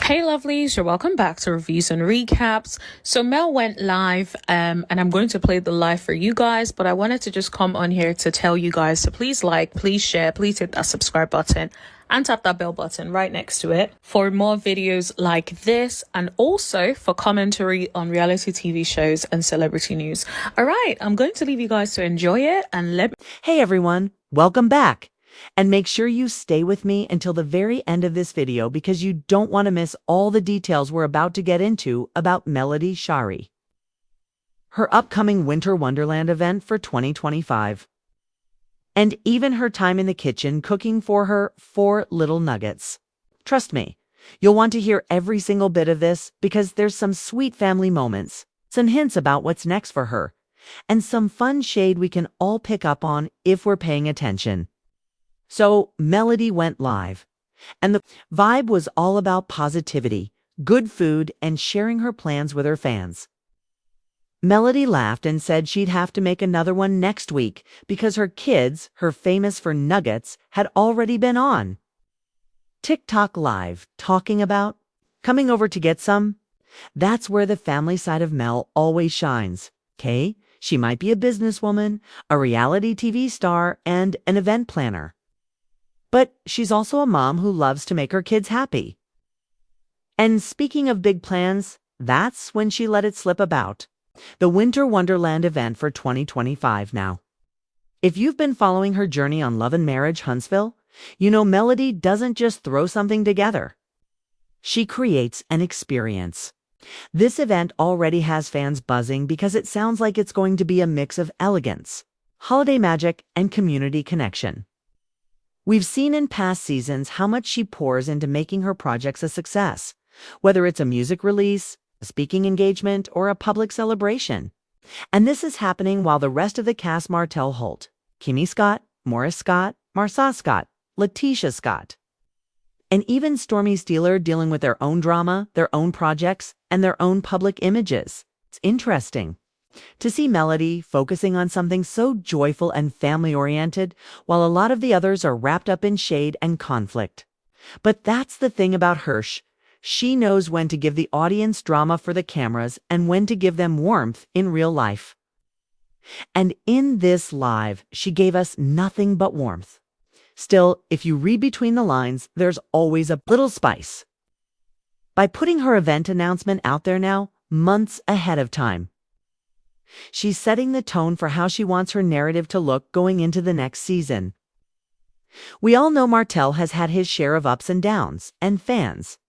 Hey lovelies, you're welcome back to reviews and recaps. So Mel went live and I'm going to play the live for you guys, but I wanted to just come on here to tell you guys to please like, please share, please hit that subscribe button and tap that bell button right next to it for more videos like this, and also for commentary on reality TV shows and celebrity news. All right, I'm going to leave you guys to enjoy it and let me... Hey everyone, welcome back. And make sure you stay with me until the very end of this video because you don't want to miss all the details we're about to get into about Melody Shari, her upcoming Winter Wonderland event for 2025, and even her time in the kitchen cooking for her 4 little nuggets. Trust me, you'll want to hear every single bit of this because there's some sweet family moments, some hints about what's next for her, and some fun shade we can all pick up on if we're paying attention. So Melody went live, and the vibe was all about positivity, good food, and sharing her plans with her fans. Melody laughed and said she'd have to make another one next week because her kids, her famous for nuggets, had already been on TikTok Live talking about coming over to get some. That's where the family side of Mel always shines, okay? She might be a businesswoman, a reality TV star, and an event planner. But she's also a mom who loves to make her kids happy. And speaking of big plans, that's when she let it slip about the Winter Wonderland event for 2025 now. If you've been following her journey on Love and Marriage Huntsville, you know Melody doesn't just throw something together. She creates an experience. This event already has fans buzzing because it sounds like it's going to be a mix of elegance, holiday magic, and community connection. We've seen in past seasons how much she pours into making her projects a success, whether it's a music release, a speaking engagement, or a public celebration. And this is happening while the rest of the cast Martell Holt, Kimmy Scott, Morris Scott, Marsa Scott, Letitia Scott, and even Stormy Steeler dealing with their own drama, their own projects, and their own public images. It's interesting to see Melody focusing on something so joyful and family-oriented, while a lot of the others are wrapped up in shade and conflict. But that's the thing about Hirsch. She knows when to give the audience drama for the cameras and when to give them warmth in real life. And in this live, she gave us nothing but warmth. Still, if you read between the lines, there's always a little spice. By putting her event announcement out there now, months ahead of time, she's setting the tone for how she wants her narrative to look going into the next season. We all know Martell has had his share of ups and downs, and fans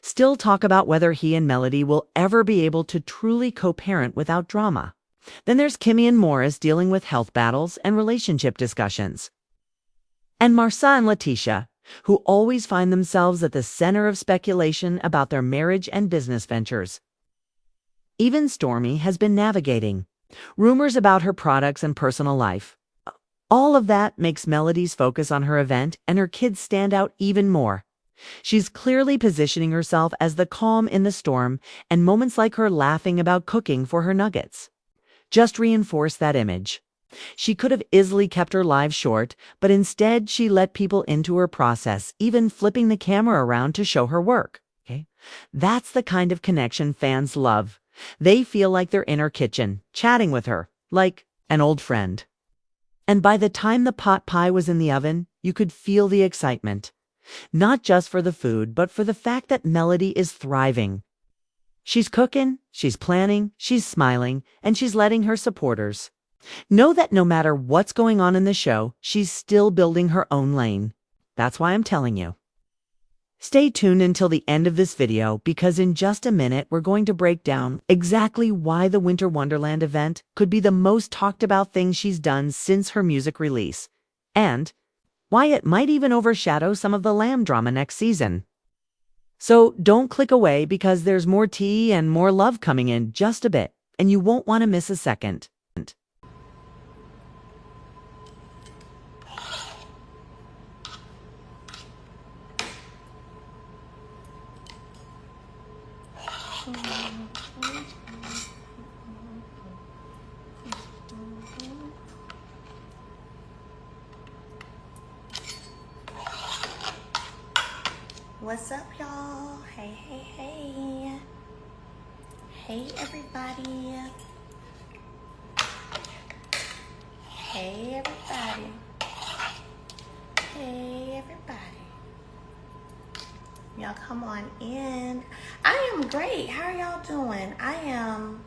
still talk about whether he and Melody will ever be able to truly co-parent without drama. Then there's Kimmy and Morris dealing with health battles and relationship discussions. And Marsa and Letitia, who always find themselves at the center of speculation about their marriage and business ventures. Even Stormy has been navigating rumors about her products and personal life. All of that makes Melody's focus on her event and her kids stand out even more. She's clearly positioning herself as the calm in the storm, and moments like her laughing about cooking for her nuggets just reinforce that image. She could have easily kept her live short, but instead she let people into her process, even flipping the camera around to show her work. Okay? That's the kind of connection fans love. They feel like they're in her kitchen, chatting with her, like an old friend. And by the time the pot pie was in the oven, you could feel the excitement. Not just for the food, but for the fact that Melody is thriving. She's cooking, she's planning, she's smiling, and she's letting her supporters know that no matter what's going on in the show, she's still building her own lane. That's why I'm telling you. Stay tuned until the end of this video because in just a minute we're going to break down exactly why the Winter Wonderland event could be the most talked about thing she's done since her music release, and why it might even overshadow some of the Lamb drama next season. So don't click away because there's more tea and more love coming in just a bit, and you won't want to miss a second. What's up, y'all? Hey, Hey everybody. Hey everybody. Hey everybody. Y'all come on in. I am great. How are y'all doing? I am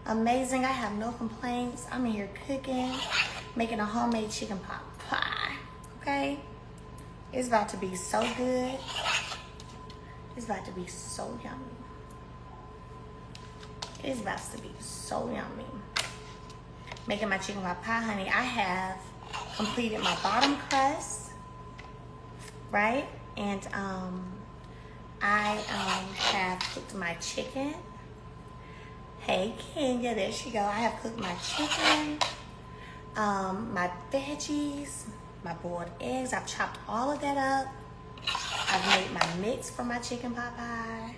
amazing. I have no complaints. I'm in here cooking, making a homemade chicken pot pie. Okay? It's about to be so good. It's about to be so yummy. It's about to be so yummy. Making my chicken pot pie, honey. I have completed my bottom crust, right? And I have cooked my chicken. Hey Kenya, there she go. I have cooked my chicken, my veggies, my boiled eggs. I've chopped all of that up. I've made my mix for my chicken pot pie.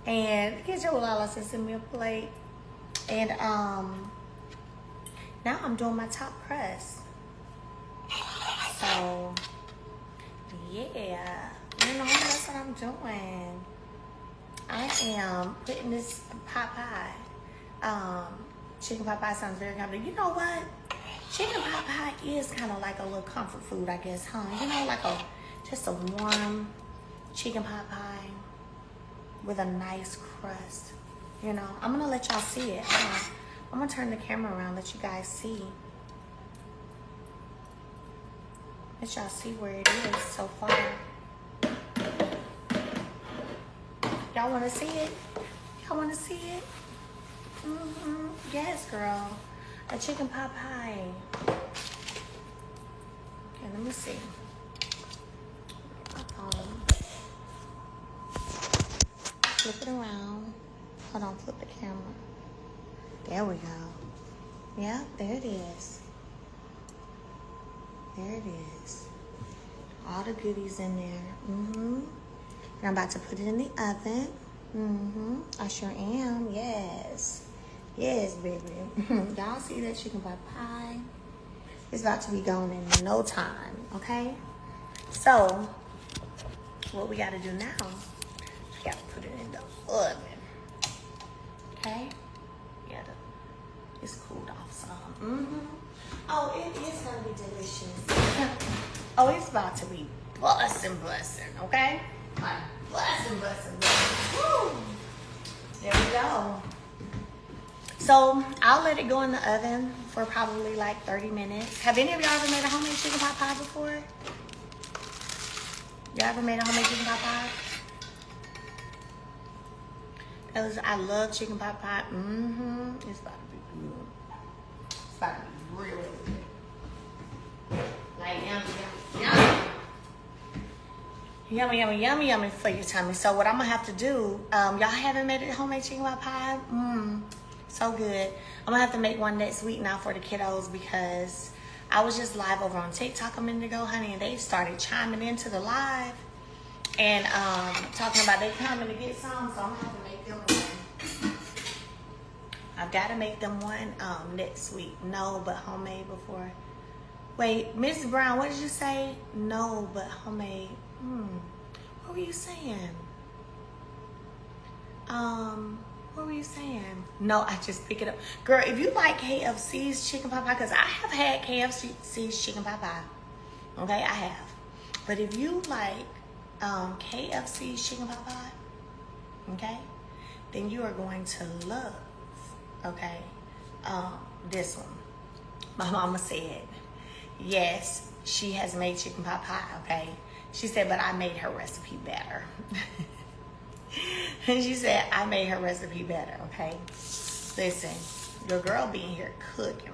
And get your Lala to send me a plate. And now I'm doing my top crust. So yeah, you know, that's what I'm doing. I am putting this pot pie. Chicken pot pie sounds very comforting. You know what? Chicken pot pie is kind of like a little comfort food, I guess, huh? You know, like just a warm chicken pot pie with a nice crust. You know, I'm gonna let y'all see it. I'm gonna turn the camera around, let you guys see. Let y'all see where it is so far. Y'all wanna see it? Y'all wanna see it? Mm-hmm. Yes, girl. A chicken pot pie. Okay, let me see. Flip it around. Hold on, flip the camera. There we go. Yeah, there it is. There it is. All the goodies in there. Mm-hmm. And I'm about to put it in the oven. Mm-hmm. I sure am. Yes. Yes, baby. Y'all see that chicken pot pie? It's about to be going in no time, okay? So, what we gotta do now, we gotta put it in the oven. Okay? Yeah, it's cooled off some. Mm-hmm. Oh, it is gonna be delicious. Oh, it's about to be bussin', okay? Like bussin'. Woo! There we go. So I'll let it go in the oven for probably like 30 minutes. Have any of y'all ever made a homemade chicken pot pie before? Y'all ever made a homemade chicken pot pie? I love chicken pot pie. Mm-hmm. It's about to be good. It's about to be really good. Like yummy for your tummy. So what I'm gonna have to do, y'all haven't made a homemade chicken pot pie? So good. I'm gonna have to make one next week now for the kiddos because I was just live over on TikTok a minute ago, honey, and they started chiming into the live and talking about they coming to get some, so I'm gonna have to make them one. I've got to make them one next week. No, but homemade before. Wait, Mrs. Brown, what did you say? No, but homemade. What were you saying? What were you saying? No, I just pick it up. Girl, if you like KFC's chicken pot pie, because I have had KFC's chicken pot pie. Okay, I have. But if you like KFC's chicken pot pie, okay, then you are going to love, okay, this one. My mama said, yes, she has made chicken pot pie, okay? She said, but I made her recipe better. And she said, I made her recipe better, okay? Listen, your girl being here cooking.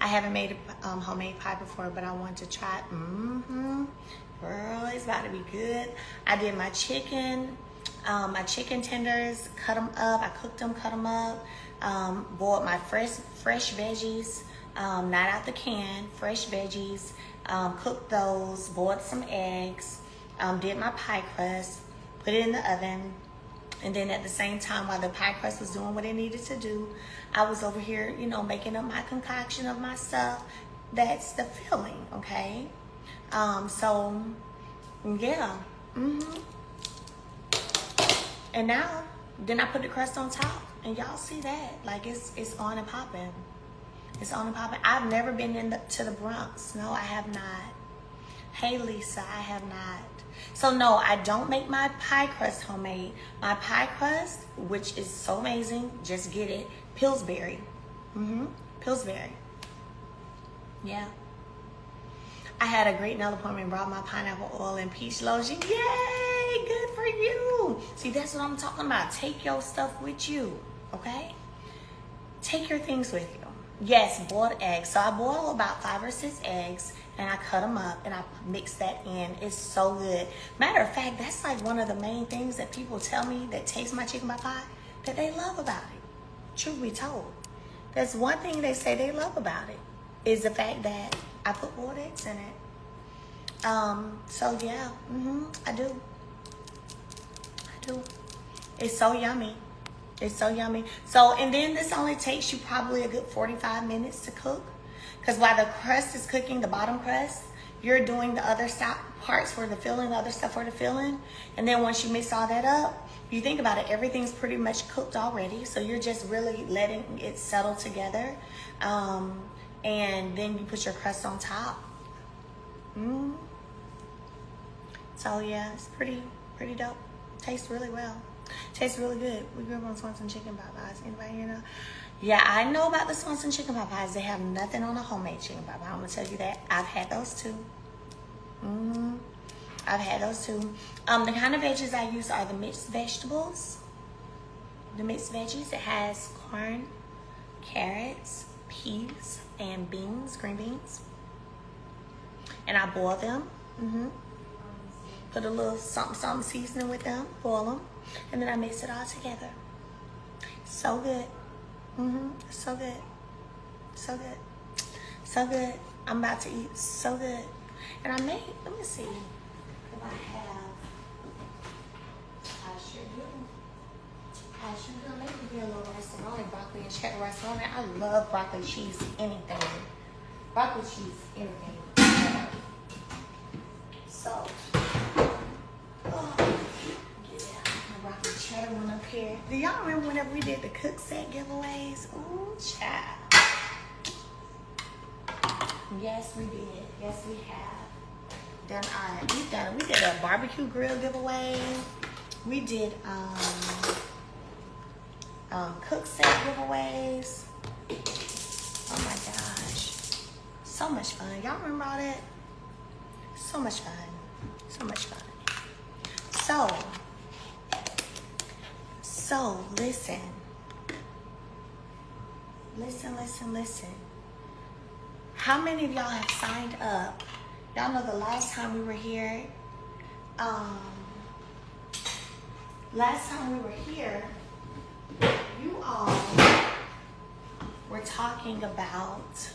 I haven't made a homemade pie before, but I want to try it. Girl, it's about to be good. I did my chicken tenders, cut them up. I cooked them, cut them up. Boiled my fresh veggies, not out the can, fresh veggies. Cooked those, boiled some eggs, did my pie crust, put it in the oven, and then at the same time while the pie crust was doing what it needed to do, I was over here, you know, making up my concoction of my stuff. That's the filling, okay? So, yeah. And now Then I put the crust on top, and y'all see that. Like, it's on and popping. It's on and popping. I've never been to the Bronx. No, I have not. Hey, Lisa, I have not. So, no, I don't make my pie crust homemade. My pie crust, which is so amazing, just get it, Pillsbury. Pillsbury. Yeah. I had a great nail appointment, brought my pineapple oil and peach lotion. Yay! Good for you. See, that's what I'm talking about. Take your stuff with you, okay? Take your things with you. Yes, boiled eggs. So I boil about 5 or 6 eggs, and I cut them up, and I mix that in. It's so good. Matter of fact, that's like one of the main things that people tell me that taste my chicken pot pie that they love about it. Truth be told. That's one thing they say they love about it, is the fact that I put boiled eggs in it. So yeah, I do. It's so yummy. It's so yummy. So, and then this only takes you probably a good 45 minutes to cook. Because while the crust is cooking, the bottom crust, you're doing the other parts for the filling, the other stuff for the filling. And then once you mix all that up, you think about it, everything's pretty much cooked already. So you're just really letting it settle together. And then you put your crust on top. So yeah, it's pretty dope. Tastes really well. Tastes really good. We grew up on Swanson chicken pot pies. Anybody here know? Yeah, I know about the Swanson chicken pot pies. They have nothing on a homemade chicken pot pie. I'm gonna tell you that. I've had those too. I've had those too. The kind of veggies I use are the mixed vegetables. The mixed veggies. It has corn, carrots, peas, and beans, green beans. And I boil them. Put a little something seasoning with them. Boil them. And then I mix it all together. So good. So good. So good. So good. I'm about to eat so good. And I made, let me see if I have. I sure do. Maybe be a little rice-a-roni, broccoli and cheddar rice-a-roni. I love broccoli cheese, anything. Broccoli cheese, anything. So, broccoli cheddar one up here. Do y'all remember whenever we did the cook set giveaways? Ooh, child. Yes, we did. Yes, we have. Then we did a barbecue grill giveaway. We did cook set giveaways. Oh my gosh. So much fun. Y'all remember all that? So much fun. So much fun. So listen. Listen. How many of y'all have signed up? Y'all know the last time we were here, you all were talking about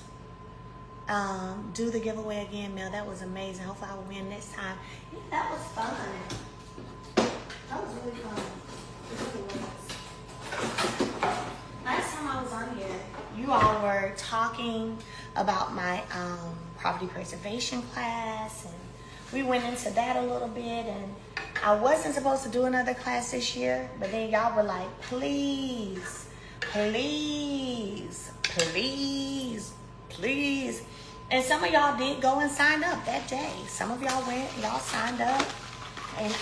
do the giveaway again, Mel. That was amazing. Hopefully I will win next time. Yeah, that was fun. That was really fun. It really was. Last time I was on here, you all were talking about my property preservation class, and we went into that a little bit, and I wasn't supposed to do another class this year, but then y'all were like, please. And some of y'all did go and sign up that day. Some of y'all went, y'all signed up, and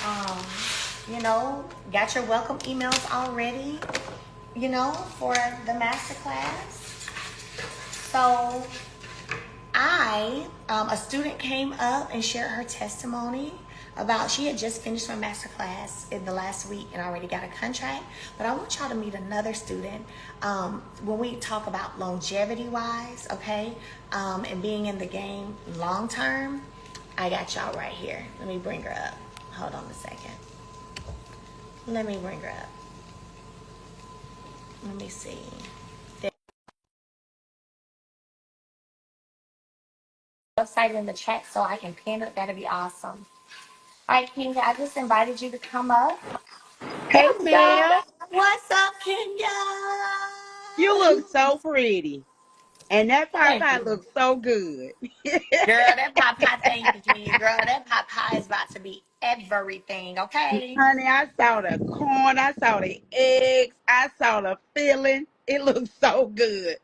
got your welcome emails already, for the master class. So a student came up and shared her testimony about, she had just finished my master class in the last week and already got a contract. But I want y'all to meet another student when we talk about longevity wise, okay, and being in the game long term. I got y'all right here. Let me bring her up. Hold on a second. Let me bring her up. Let me see. Website in the chat so I can pin it. That'd be awesome. All right, Kenya, I just invited you to come up. Hey, Let's go. Mel, What's up, Kenya? you look so pretty, and that pie Thank pie you. looks so good. Girl, that pot pie, thank you, Kenya. Girl, that pot pie is about to be everything, okay? Honey, I saw the corn, I saw the eggs, I saw the filling. It looks so good.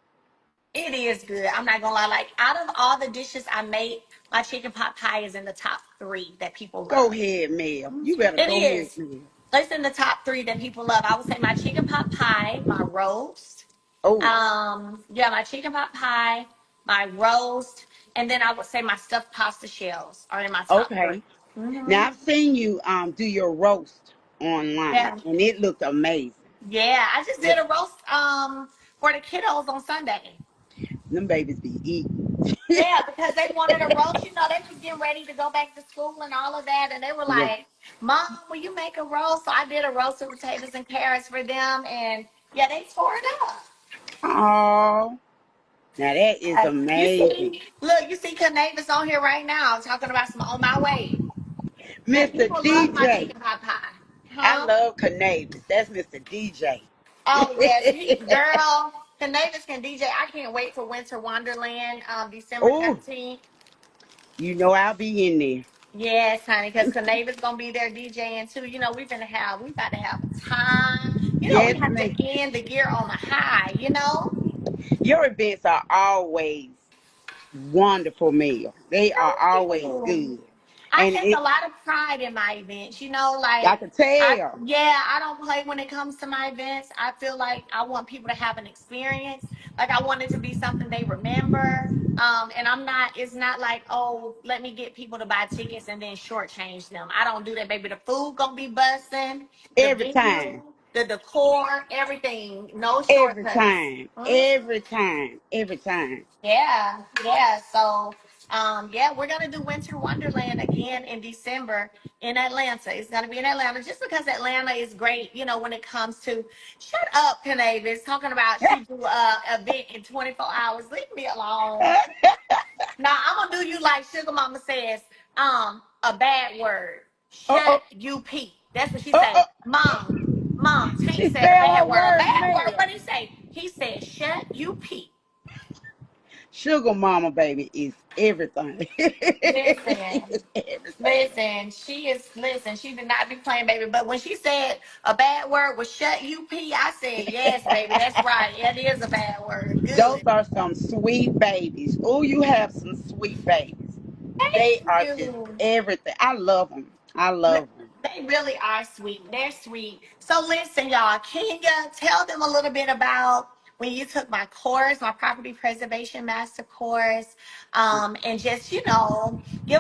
It is good. I'm not gonna lie. Like out of all the dishes I make, my chicken pot pie is in the top three that people Go love. ahead, Mel. You better It go ahead, is. Mel. It's in the top three that people love. I would say my chicken pot pie, my roast. Oh, Yeah, my chicken pot pie, my roast, and then I would say my stuffed pasta shells are in my top three. okay. Mm-hmm. Now I've seen you do your roast online Yeah, and it looked amazing. yeah. I just did That a roast for the kiddos on Sunday. them babies be eating. Yeah, because they wanted a roast. You know, they was getting ready to go back to school and all of that, and they were Yeah. like, "Mom, will you make a roast?" So I did a roast of potatoes and carrots for them, and yeah, they tore it up. Oh, now that is You amazing. see, look, you see, Canavis on here right now talking about some on my way. That Mr. people love my DJ. chicken pot pie, I huh? love Canavis. That's Mr. DJ. Oh yes, he girl. Canavis can DJ. I can't wait for Winter Wonderland, December Oh, 13th. you know I'll be in there. Yes, honey, because Canavis gonna be there DJing too. You know, we about to have a time. You know, we Yes, have to ma'am. end the year on a high, you know? Your events are always wonderful, Mel. They are Thank always you. good. I And take it a lot of pride in my events, you know, I like can tell. I don't play when it comes to my events. I feel like I want people to have an experience. Like I want it to be something they remember. And it's not like, oh, let me get people to buy tickets and then shortchange them. I don't do that, baby. The food gonna be busting, the Every venue, time. the decor, everything. No Every shortcuts. time. Mhm. Every time. Every time. Yeah, yeah. So, yeah, we're gonna do Winter Wonderland again in December in Atlanta. It's gonna be in Atlanta just because Atlanta is great. You know, when it comes to shut up, Canavis, talking about she do event in 24 hours. Leave me alone. Now I'm gonna do you like Sugar Mama says. A bad word. Uh Shut oh. you P. That's what she Oh. say. Mom. Tank She said a said her bad word. A words, bad word. Mel. What did he say? He said, "Shut you P." Sugar mama baby is everything. She Listen, is everything. listen, she did not be playing, baby. But when she said a bad word was shut UP, I said, yes, baby, that's right. It is a bad word. Those Good. are some sweet babies. Oh, you have some sweet babies. They Thank are just you. everything. I love them. I love them. They really are sweet. They're sweet. So listen, y'all, can you tell them a little bit about when you took my course, my property preservation master course, and just, give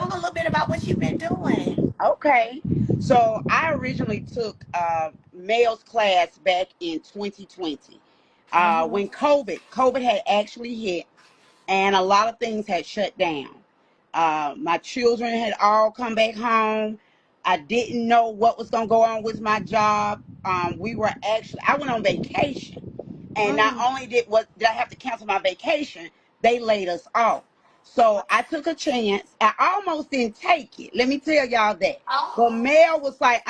them a little bit about what you've been doing. Okay. So I originally took Male's class back in 2020. Mhm. When COVID had actually hit and a lot of things had shut down. My children had all come back home. I didn't know what was going to go on with my job. I went on vacation. And not Mm. only did I have to cancel my vacation, they laid us off. So I took a chance. I almost didn't take it. Let me tell y'all that. But Oh. Mel was like,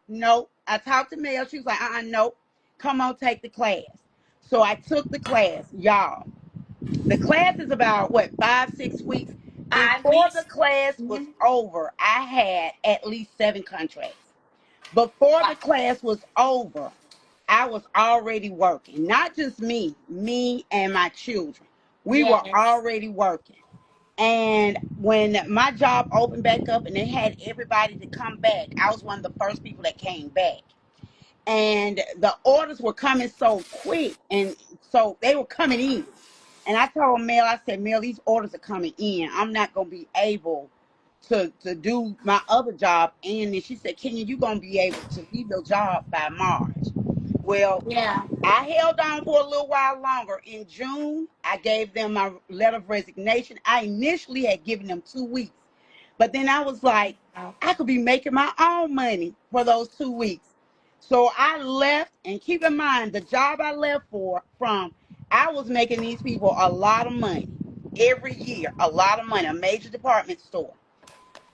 no. I talked to Mel. She was like, no. Come on, take the class. So I took the class, y'all. The class is about what 5 6 weeks. Five Before the weeks. class was Mhm. over, I had at least 7 contracts. Before the Wow. class was over, I was already working. Not just me and my children. We were Yes. already working. And when my job opened back up and they had everybody to come back, I was one of the first people that came back. And the orders were coming so quick, and so they were coming in. And I told Mel, I said, Mel, these orders are coming in. I'm not gonna be able to do my other job. And then she said, Kenya, you gonna be able to leave your job by March. Well, Yeah. I held on for a little while longer. In June, I gave them my letter of resignation. I initially had given them 2 weeks, but then I was like, I could be making my own money for those 2 weeks. So I left, and keep in mind, the job I left from, I was making these people a lot of money every year, a lot of money, a major department store.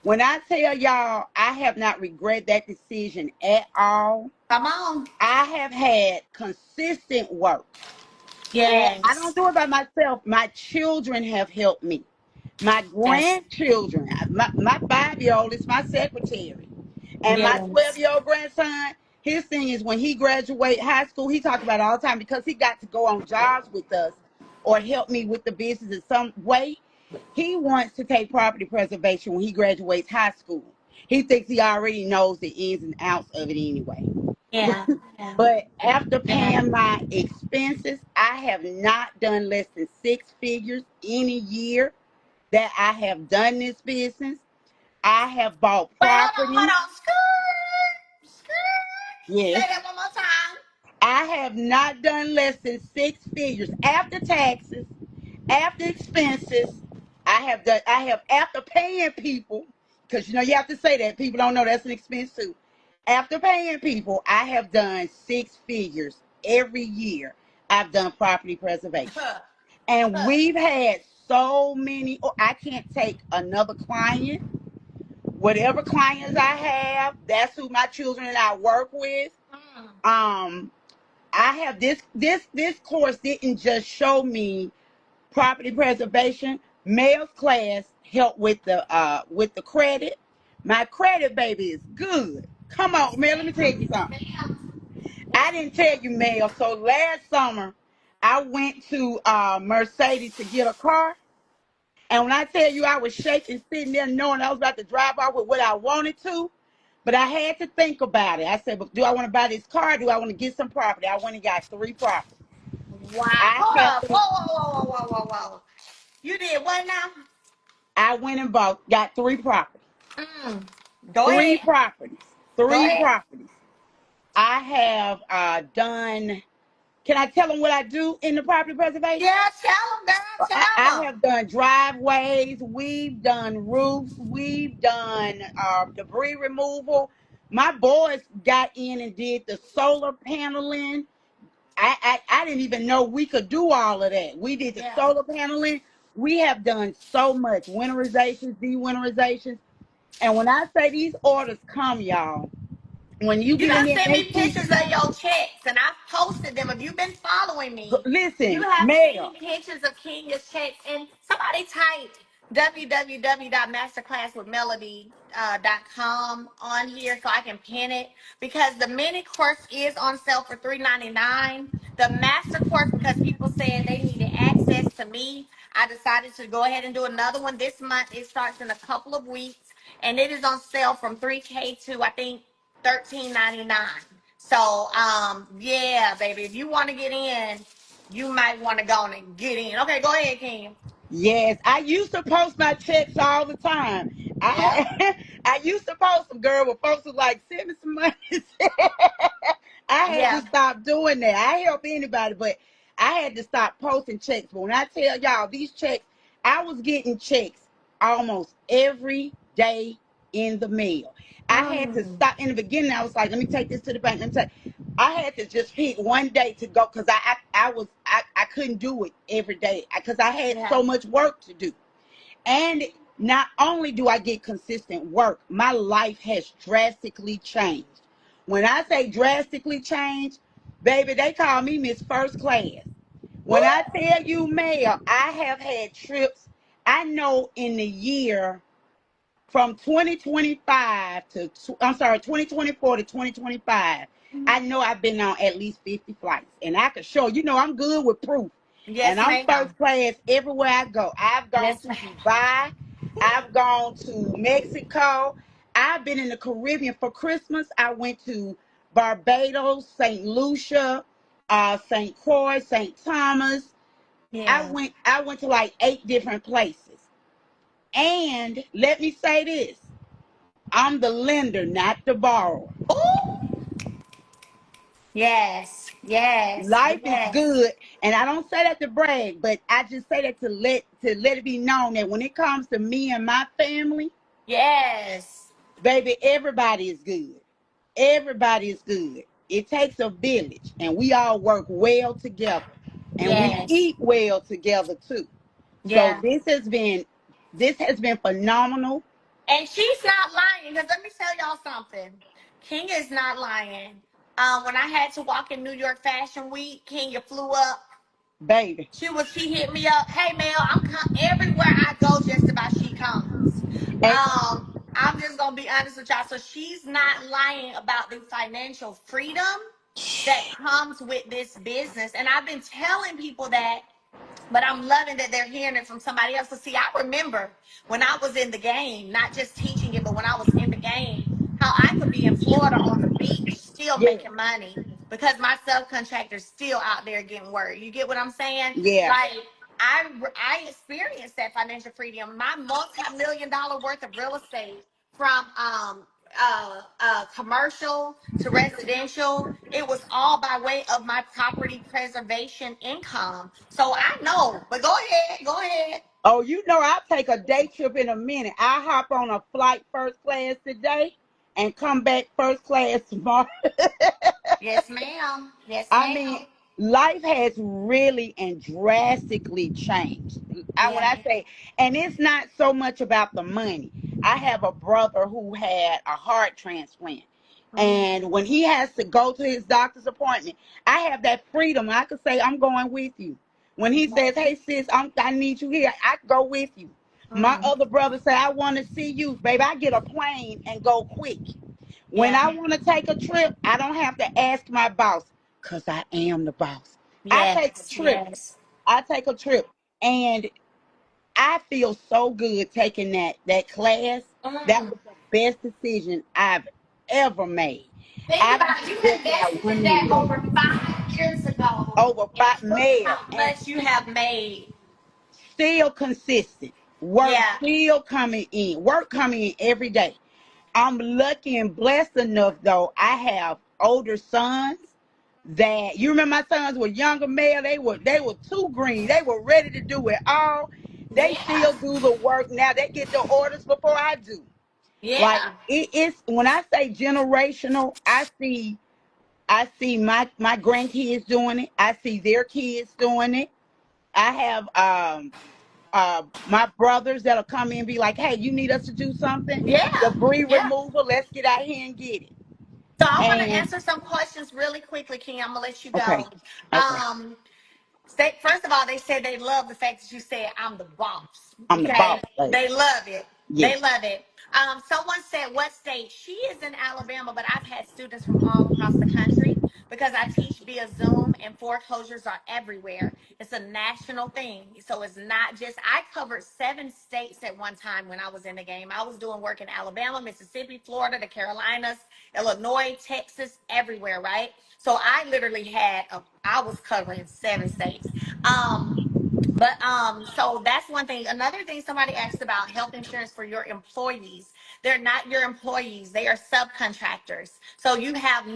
When I tell y'all, I have not regret that decision at all. Come on. I have had consistent work. And I don't Yes. do it by myself. My children have helped me. My Yes. grandchildren, my 5-year-old is my secretary. And my Yes. 12-year-old grandson, his thing is when he graduate high school, he talks about it all the time because he got to go on jobs with us or help me with the business in some way. He wants to take property preservation when he graduates high school. He thinks he already knows the ins and outs of it anyway. Yeah. Yeah. But after Yeah. paying my expenses, I have not done less than six figures in a year that I have done this business. I have bought Wait, hold property. on. Skirt. Skirt. Yes. Say that one more time. I have not done less than six figures after taxes, after expenses. I have after paying people, because you have to say that. People don't know that's an expense too. After paying people, I have done six figures every year. I've done property preservation. And we've had so many, oh, I can't take another client. Whatever clients I have, that's who my children and I work with. Um, I have this course didn't just show me property preservation. Mel's class helped with the credit. My credit baby is good. Come on, Mel, let me tell you something. I didn't tell you, Mel. So last summer, I went to Mercedes to get a car. And when I tell you I was shaking, sitting there knowing I was about to drive off with what I wanted to, but I had to think about it. I said, but do I want to buy this car? Do I want to get some property? I went and got three properties. Wow. I Hold have up. Whoa. You did what now? I went and got three properties. Mm. Go Three ahead. properties. Go Three ahead. properties. I have done. Can I tell them what I do in the property preservation? Yeah, tell them, girl. I Tell them. have done driveways, we've done roofs, we've done debris removal. My boys got in and did the solar paneling. I didn't even know we could do all of that. We did the Yeah. solar paneling. We have done so much winterizations, de-winterizations. And when I say these orders come, y'all, when you You get in done there sent and me they see, pictures of your checks, and I've posted them. If you've been following me, you listen, have Mel, seen pictures of Kenya's checks. And somebody typed www.masterclasswithmelody.com on here so I can pin it, because the mini course is on sale for $3.99. The master course, because people said they needed access to me, I decided to go ahead and do another one this month. It starts in a couple of weeks, and it is on sale from 3K to, I think, 13.99. So yeah, baby, if you want to get in, you might want to go on and get in. Okay, go ahead, Ken. yes, I used to post my checks all the time. Yep. I used to post them, girl, but folks was like, send me some money. I had to Yeah. stop doing that. I help anybody, but I had to stop posting checks. But when I tell y'all these checks, I was getting checks almost every day in the mail. I had to Mm. stop in the beginning. I was like, let me take this to the bank. Let me take. I had to just pick one day to go because I couldn't do it every day because I had Yeah. so much work to do. And not only do I get consistent work, my life has drastically changed. When I say drastically changed, baby, they call me Miss First Class. When I tell you, Mel, I have had trips. I know in the year from 2025 to I'm sorry, 2024 to 2025, I know I've been on at least 50 flights, and I can show I'm good with proof. And Yes, I'm ma'am. first class everywhere I go. I've gone Yes, to ma'am. Dubai, I've gone to Mexico, I've been in the Caribbean for Christmas. I went to Barbados, St. Lucia, St. Croix, St. Thomas. Yeah. I went to like 8 different places. And let me say this. I'm the lender, not the borrower. Ooh. Yes. Yes. Life is Yes. good, and I don't say that to brag, but I just say that to let it be known that when it comes to me and my family, Yes. baby, everybody is good. Everybody is good. It takes a village, and we all work well together, and we Yes. eat well together too. So Yeah. this has been phenomenal. And she's not lying, because let me tell y'all something. King is not lying. When I had to walk in New York Fashion Week, Kenya flew up. Baby. She hit me up. Hey Mel, everywhere I go, just about she comes. And Um, I'm just gonna be honest with y'all. So she's not lying about the financial freedom that comes with this business. And I've been telling people that, but I'm loving that they're hearing it from somebody else. So see, I remember when I was in the game, not just teaching it, but when I was in the game, how I could be in Florida on the beach still Yeah, making money because my subcontractor's still out there getting work. You get what I'm saying? yeah. Like I experienced that financial freedom. My multi-million-dollar worth of real estate from commercial to residential, it was all by way of my property preservation income. So I know, but go ahead, go ahead. Oh, you know, I'll take a day trip in a minute. I hop on a flight first class today and come back first class tomorrow. Yes, ma'am. Yes, I ma'am. mean, life has really and drastically changed. When Yeah. I say, and it's not so much about the money. I have a brother who had a heart transplant. Mhm. And when he has to go to his doctor's appointment, I have that freedom. I could say, I'm going with you. When he says, hey, sis, I need you here, I go with you. My Mhm. other brother say, I want to see you. Baby, I get a plane and go quick. When Yeah. I want to take a trip, I don't have to ask my boss because I am the boss. I take a Yes. trip. Yes. I take a trip. And I feel so good taking that class. That Mm. was the best decision I've ever made. Think I don't about it. You regret not invested in one that minute. over 5 years ago, Over and five look mail how and much you have made. still consistent. Work Yeah. still coming in. Work coming in every day. I'm lucky and blessed enough though. I have older sons that you remember my sons were younger male. They were too green. They were ready to do it all. They Yeah. still do the work now. They get the orders before I do. Like Yeah. it's when I say generational, I see my grandkids doing it. I see their kids doing it. I have my brothers that'll come in and be like, hey, you need us to do something? Yeah. Debris Yeah. removal, let's get out here and get it. So I want to And answer some questions really quickly, King. I'm gonna let you okay, go. okay. Um, first of all, they said they love the fact that you said I'm the boss. I'm the Okay, boss lady. they love it. Yes. They love it. Someone said what state? She is in Alabama, but I've had students from all across the country because I teach via Zoom and foreclosures are everywhere. It's a national thing. So it's not just, I covered 7 states at one time when I was in the game. I was doing work in Alabama, Mississippi, Florida, the Carolinas, Illinois, Texas, everywhere, right? So I literally I was covering 7 states. Um, but so that's one thing. Another thing somebody asked about health insurance for your employees. They're not your employees, they are subcontractors. So you have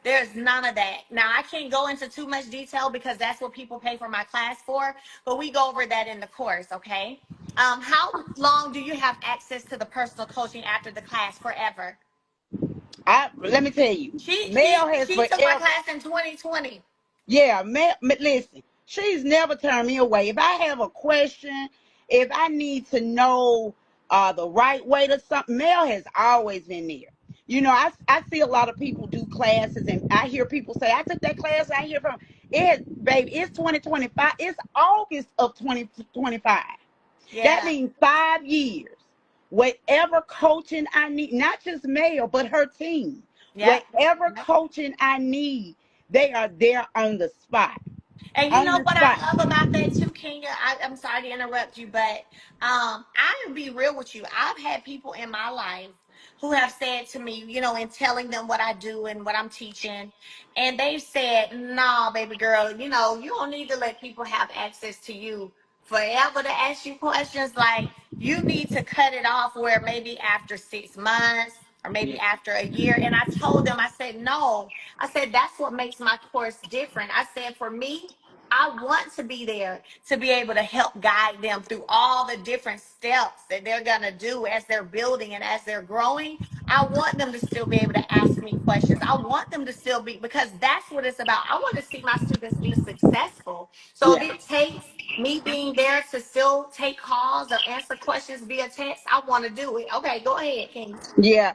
there's none of that. Now I can't go into too much detail because that's what people pay for my class for, but we go over that in the course, okay? How long do you have access to the personal coaching after the class? Forever. Let me tell you, She Mel she has she took my forever. class in 2020. Yeah, listen, she's never turned me away. If I have a question, if I need to know the right way to something, Mel has always been there. You know, I see a lot of people do classes, and I hear people say, I took that class, I hear from it, baby, it's 2025, it's August of 2025. That Yeah, means 5 years. Whatever coaching I need, not just Mel, but her team, yeah. whatever coaching I need, they are there on the spot. And you On know the what I spot. love about that too, Kenya? I'm sorry to interrupt you, but I'll be real with you. I've had people in my life who have said to me, in telling them what I do and what I'm teaching, and they've said, "Nah, baby girl, you don't need to let people have access to you forever to ask you questions. Like you need to cut it off where maybe after 6 months or maybe Yeah. after a year." And I told them, I said, "No." I said, that's what makes my course different. I said, for me, I want to be there to be able to help guide them through all the different steps that they're going to do as they're building and as they're growing. I want them to still be able to ask me questions. I want them to still be, because that's what it's about. I want to see my students be successful. So if Yeah. it takes me being there to still take calls or answer questions via text, I want to do it. Okay, go ahead, King. Yeah.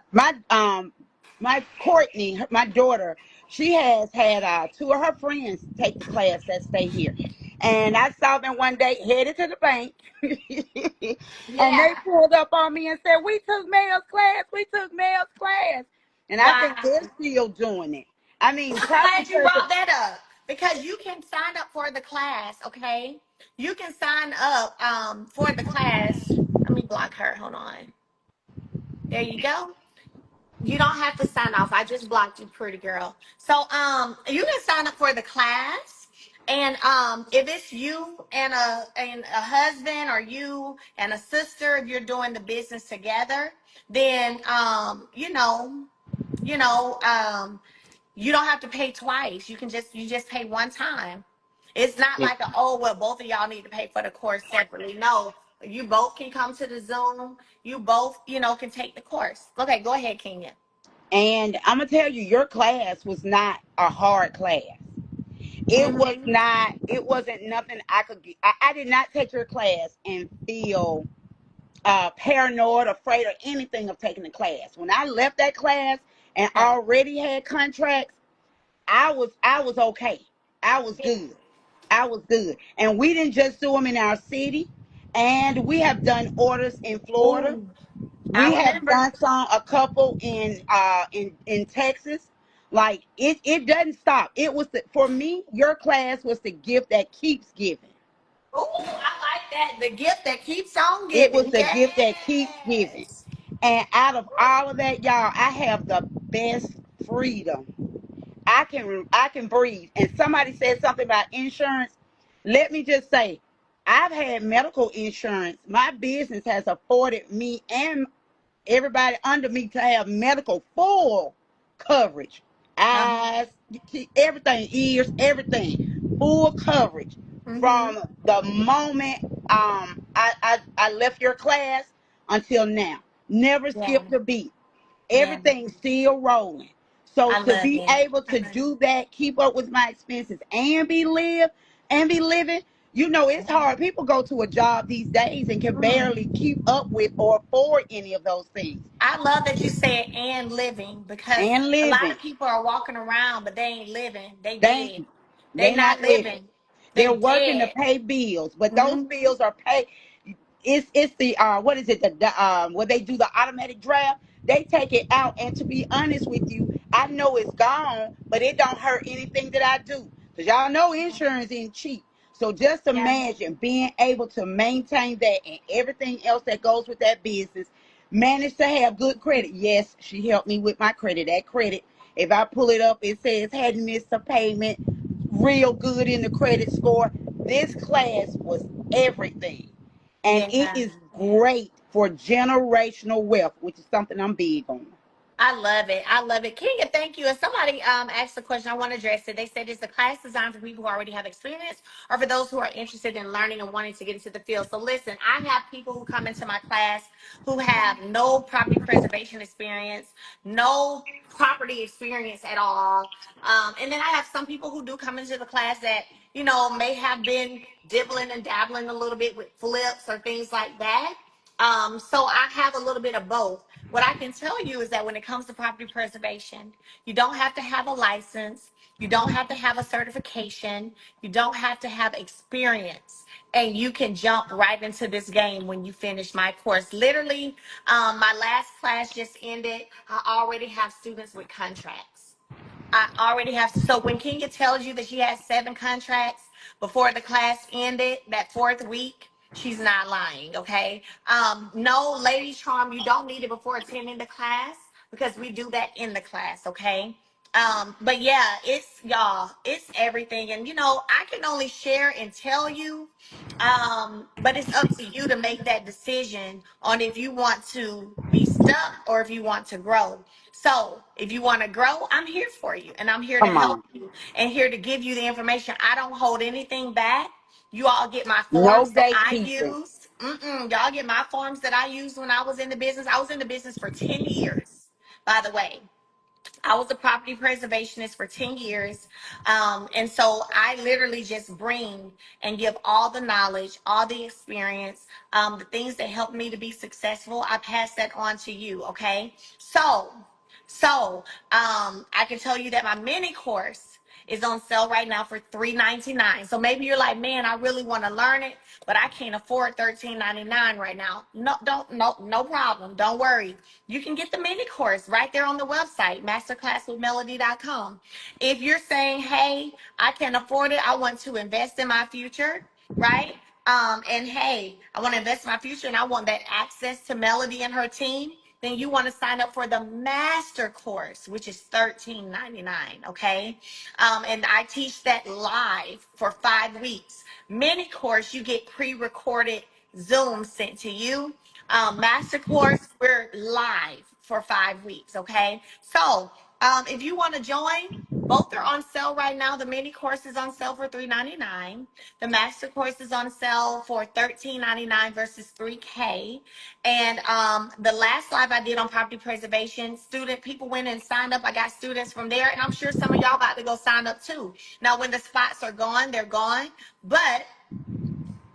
My Courtney, my daughter, she has had two of her friends take the class that stay here. And I saw them one day headed to the bank. And Yeah. they pulled up on me and said, "We took Mel's class. We took Mel's class." And I think Wow. they're still doing it. I mean, I'm property glad you person. brought that up because you can sign up for the class, okay? You can sign up for the class. Let me block her. Hold on. There you go. You don't have to sign off. I just blocked you, pretty girl. So you can sign up for the class. And if it's you and a husband or you and a sister, if you're doing the business together, then you know, you don't have to pay twice. You just pay one time. It's not like oh well, both of y'all need to pay for the course separately. No, you both can come to the Zoom. You both, can take the course. Okay, go ahead, Kenya. And I'm gonna tell you, your class was not a hard class. It was Mm-hmm. not. It wasn't nothing I could get. I did not take your class and feel paranoid, afraid, or anything of taking the class. When I left that class and Yeah. already had contracts, I was okay. I was Yeah. good. I was good. And we didn't just do them in our city, and we have done orders in Florida. Ooh, We I have remember. done a couple in Texas. Like it doesn't stop. It was for me. Your class was the gift that keeps giving. Ooh, I like that. The gift that keeps on It was giving. the gift that keeps giving. Yes. And out of all of that, y'all, I have the best freedom. I can breathe. And somebody said something about insurance. Let me just say, I've had medical insurance. My business has afforded me and everybody under me to have medical full coverage. Uh-huh. Eyes, everything, ears, everything. Full coverage. Mm-hmm. From the moment I left your class until now. Never Yeah. skipped a beat. Yeah. Everything's still rolling. So I to love be it. able to do that, keep up with my expenses and be living, it's hard. People go to a job these days and can Mm. barely keep up with or afford any of those things. I love that you said and living because And a lot of living. people are walking around, but they ain't living. They Thank dead. you. They They not not living. living. They They're working to dead. pay bills, but those Mm-hmm. bills are paid. It's the what is it, where they do the automatic draft. They take it out, and to be honest with you, I know it's gone, but it don't hurt anything that I do, because y'all know insurance ain't cheap. So just Yeah. imagine being able to maintain that and everything else that goes with that business. Manage to have good credit. Yes, she helped me with my credit. That credit, if I pull it up, it says hadn't missed a payment, real good in the credit score. This class was everything. And it Yeah. is great for generational wealth, which is something I'm big on. I love it. I love it. Kenya, thank you. And somebody asked a question. I want to address it. They said, is the class designed for people who already have experience or for those who are interested in learning and wanting to get into the field? So listen, I have people who come into my class who have no property preservation experience, no property experience at all. And then I have some people who do come into the class that, may have been dibbling and dabbling a little bit with flips or things like that. So I have a little bit of both. What I can tell you is that when it comes to property preservation, you don't have to have a license, you don't have to have a certification, you don't have to have experience, and you can jump right into this game when you finish my course. Literally, my last class just ended. I already have students with contracts. I already have. So when Kenya tells you that she has 7 contracts before the class ended, that 4th week, she's not lying. Okay. No, Lady Charm, you don't need it before attending the class because we do that in the class. Okay. But yeah, it's y'all, it's everything. And I can only share and tell you. But it's up to you to make that decision on if you want to be stuck or if you want to grow. So if you want to grow, I'm here for you and I'm here to Come help on. you and here to give you the information. I don't hold anything back. You all get my No forms that I gatekeeping. used. Y'all get my forms that I used when I was in the business. I was in the business for 10 years, by the way. I was a property preservationist for 10 years. And so I literally just bring and give all the knowledge, all the experience, the things that helped me to be successful. I pass that on to you. Okay. So So, I can tell you that my mini course is on sale right now for $3.99. So maybe you're like, man, I really want to learn it, but I can't afford $13.99 right now. No problem. Don't worry. You can get the mini course right there on the website, masterclasswithmelody.com. If you're saying, hey, I can't afford it, I want to invest in my future, right? And hey, I want to invest in my future and I want that access to Melody and her team, then you want to sign up for the master course, which is $13.99. Okay. And I teach that live for 5 weeks. Mini course, you get pre-recorded Zoom sent to you. Master course, we're live for 5 weeks. Okay. So if you want to join, both are on sale right now. The mini course is on sale for $3.99. The master course is on sale for $13.99 versus $3K. And the last live I did on property preservation, people went and signed up. I got students from there, and I'm sure some of y'all about to go sign up too. Now, when the spots are gone, they're gone. But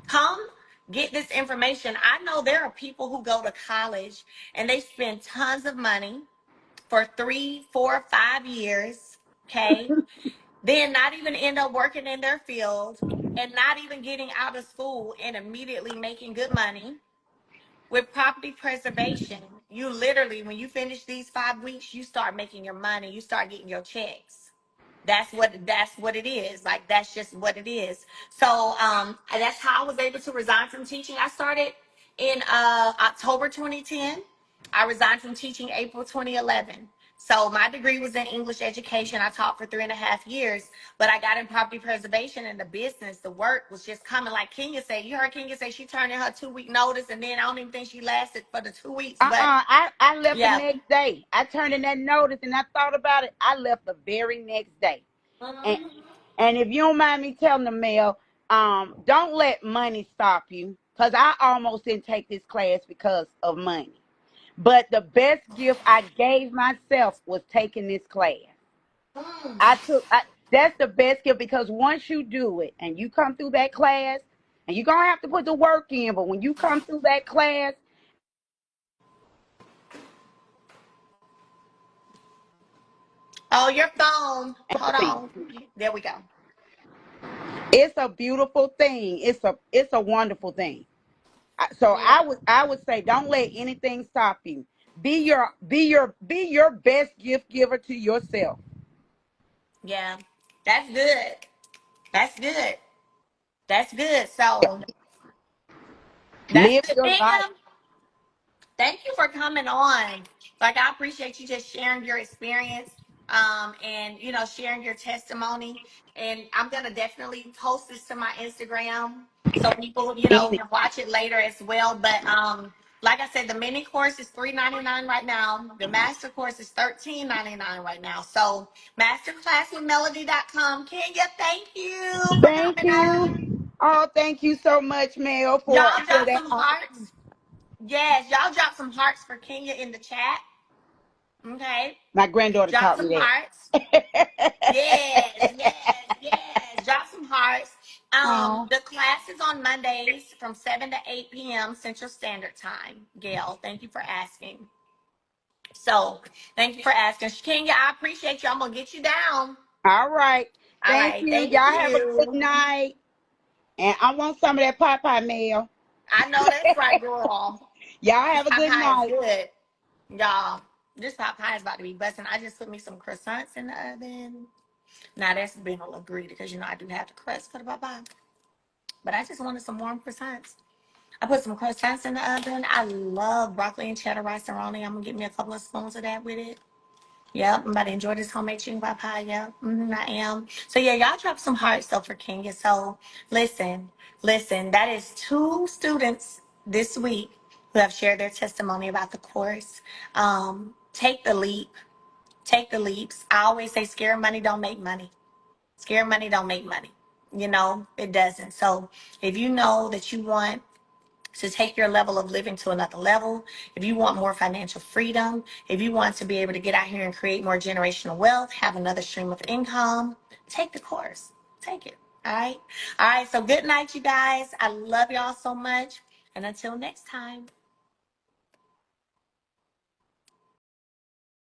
come get this information. I know there are people who go to college and they spend tons of money for 3, 4, 5 years. Okay. Then not even end up working in their field and not even getting out of school and immediately making good money. With property preservation, you literally, when you finish these 5 weeks, you start making your money, you start getting your checks. That's what it is. Like, that's just what it is. So that's how I was able to resign from teaching. I started in October 2010. I resigned from teaching April 2011. So my degree was in English education. I taught for 3.5 years, but I got in property preservation, and the business, the work was just coming. Like Kenya said, you heard Kenya say she turned in her 2-week notice, and then I don't even think she lasted for the 2 weeks. But I left the yeah. next day. I turned in that notice and I thought about it. I left the very next day. And Mhm. and if you don't mind me telling them, Mel, don't let money stop you. Because I almost didn't take this class because of money. But the best gift I gave myself was taking this class. Mm. That's the best gift, because once you do it and you come through that class, and you're going to have to put the work in, but when you come through that class, Oh, your phone. Hold thing. on. There we go. It's a beautiful thing. It's a wonderful thing. So Yeah. I would say, don't let anything stop you. Be your best gift giver to yourself. Yeah. That's good. That's good. That's good. So that's Live good. your life. Ma'am, thank you for coming on. Like, I appreciate you just sharing your experience, and sharing your testimony. And I'm gonna definitely post this to my Instagram so people, Any- can watch it later as well. But like I said, the mini course is $3.99 right now. The master course is $13.99 right now. So masterclasswithmelody.com. Kenya, thank you for Thank coming you. on. Oh, thank you so much, Mel, Y'all for drop that some opportunity. hearts. Yes, y'all drop some hearts for Kenya in the chat. Okay. My granddaughter Drop taught some me hearts. Yes, that. yes, yes. Drop some hearts. Oh, The class is on Mondays from 7 to 8 p.m. Central Standard Time. Gail, thank you for asking. So, thank you for asking. Kenya, I appreciate you. I'm gonna get you down. all right. All Thank right, you. thank Y'all have a good you. night. And I want some of that Popeye meal. I know that's right, girl. Y'all This have a pot good pie is night. good. Y'all, this pot pie is about to be busting. I just put me some croissants in the oven. Now that's been a little greedy because I do have the crust for the bye. But I just wanted some warm croissants. I put some croissants in the oven. I love broccoli and cheddar rice and roni. I'm gonna get me a couple of spoons of that with it. Yep, I'm about to enjoy this homemade chicken pot pie. Yep, I am. So yeah, y'all drop some hearts though for Kenya. So listen. That is 2 students this week who have shared their testimony about the course. Take the leap. Take the leaps. I always say, scare money don't make money. Scare money don't make money. It doesn't. So if you know that you want to take your level of living to another level, if you want more financial freedom, if you want to be able to get out here and create more generational wealth, have another stream of income, take the course. Take it. All right. All right. So good night, you guys. I love y'all so much. And until next time.